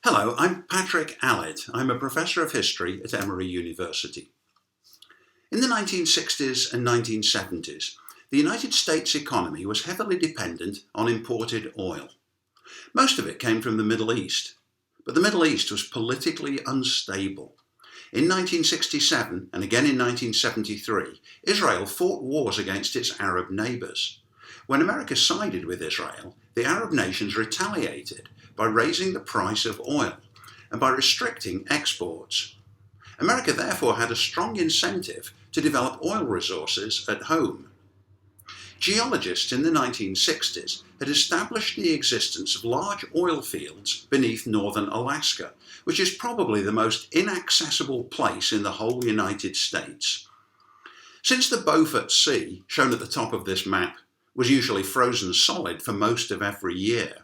Hello, I'm Patrick Allitt. I'm a professor of history at Emory University. In the 1960s and 1970s, the United States economy was heavily dependent on imported oil. Most of it came from the Middle East, but the Middle East was politically unstable. In 1967 and again in 1973, Israel fought wars against its Arab neighbours. When America sided with Israel, the Arab nations retaliated by raising the price of oil and by restricting exports. America therefore had a strong incentive to develop oil resources at home. Geologists in the 1960s had established the existence of large oil fields beneath northern Alaska, which is probably the most inaccessible place in the whole United States. Since the Beaufort Sea, shown at the top of this map, was usually frozen solid for most of every year,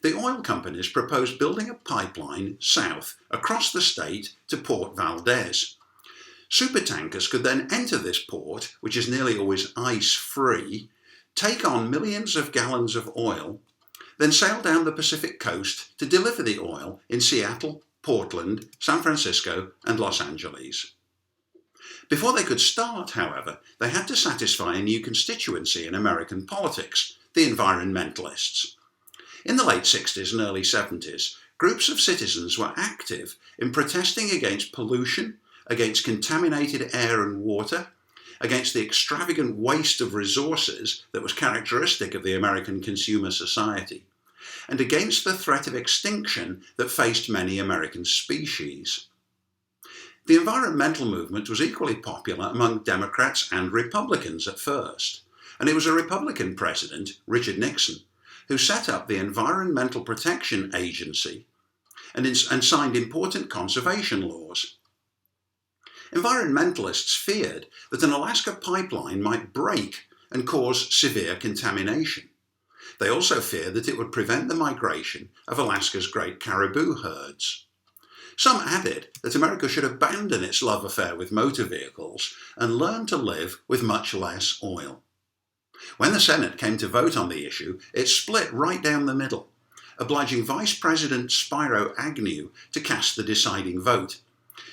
the oil companies proposed building a pipeline south across the state to Port Valdez. Supertankers could then enter this port, which is nearly always ice-free, take on millions of gallons of oil, then sail down the Pacific coast to deliver the oil in Seattle, Portland, San Francisco, and Los Angeles. Before they could start, however, they had to satisfy a new constituency in American politics, the environmentalists. In the late 60s and early 70s, groups of citizens were active in protesting against pollution, against contaminated air and water, against the extravagant waste of resources that was characteristic of the American consumer society, and against the threat of extinction that faced many American species. The environmental movement was equally popular among Democrats and Republicans at first, and it was a Republican president, Richard Nixon, who set up the Environmental Protection Agency and signed important conservation laws. Environmentalists feared that an Alaska pipeline might break and cause severe contamination. They also feared that it would prevent the migration of Alaska's great caribou herds. Some added that America should abandon its love affair with motor vehicles and learn to live with much less oil. When the Senate came to vote on the issue, it split right down the middle, obliging Vice President Spiro Agnew to cast the deciding vote.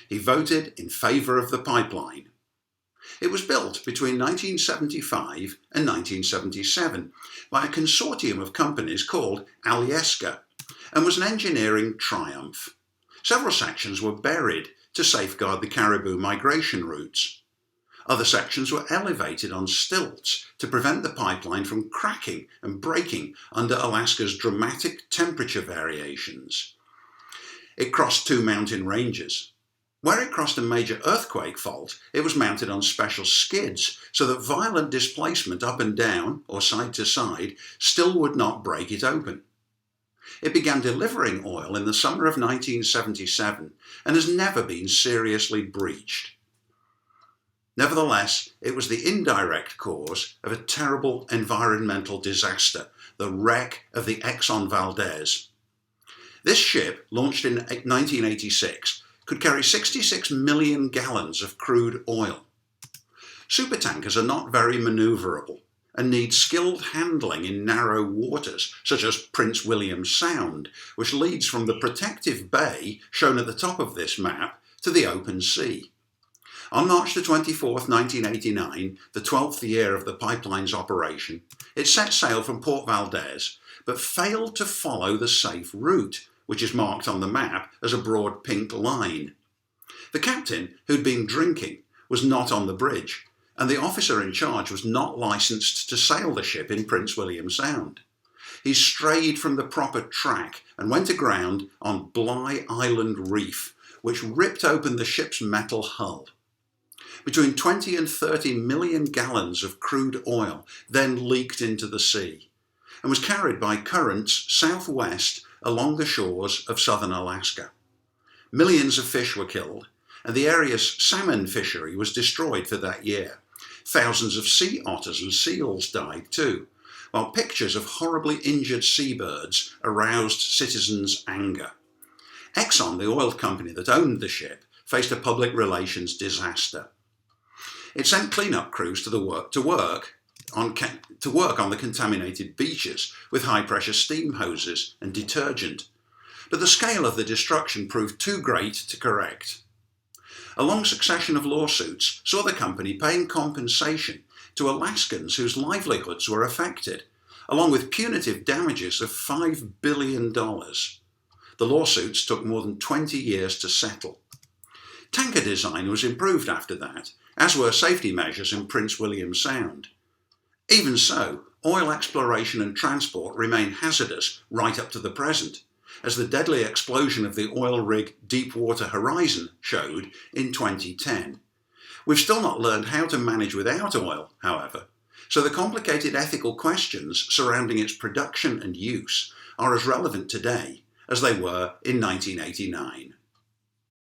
He voted in favour of the pipeline. It was built between 1975 and 1977 by a consortium of companies called Allitt and was an engineering triumph. Several sections were buried to safeguard the caribou migration routes. Other sections were elevated on stilts to prevent the pipeline from cracking and breaking under Alaska's dramatic temperature variations. It crossed two mountain ranges. Where it crossed a major earthquake fault, it was mounted on special skids so that violent displacement up and down, or side to side, still would not break it open. It began delivering oil in the summer of 1977 and has never been seriously breached. Nevertheless, it was the indirect cause of a terrible environmental disaster, the wreck of the Exxon Valdez. This ship, launched in 1986, could carry 66 million gallons of crude oil. Supertankers are not very manoeuvrable and need skilled handling in narrow waters, such as Prince William Sound, which leads from the protective bay, shown at the top of this map, to the open sea. On March 24, 1989, the 12th year of the pipeline's operation, it set sail from Port Valdez, but failed to follow the safe route, which is marked on the map as a broad pink line. The captain, who'd been drinking, was not on the bridge, and the officer in charge was not licensed to sail the ship in Prince William Sound. He strayed from the proper track and went aground on Bligh Island Reef, which ripped open the ship's metal hull. Between 20 and 30 million gallons of crude oil then leaked into the sea and was carried by currents southwest along the shores of southern Alaska. Millions of fish were killed, and the area's salmon fishery was destroyed for that year. Thousands of sea otters and seals died too, while pictures of horribly injured seabirds aroused citizens' anger. Exxon, the oil company that owned the ship, faced a public relations disaster. It sent cleanup crews to work on the contaminated beaches with high-pressure steam hoses and detergent. but the scale of the destruction proved too great to correct. A long succession of lawsuits saw the company paying compensation to Alaskans whose livelihoods were affected, along with punitive damages of $5 billion. The lawsuits took more than 20 years to settle. Tanker design was improved after that, as were safety measures in Prince William Sound. Even so, oil exploration and transport remain hazardous right up to the present, as the deadly explosion of the oil rig Deepwater Horizon showed in 2010. We've still not learned how to manage without oil, however, so the complicated ethical questions surrounding its production and use are as relevant today as they were in 1989.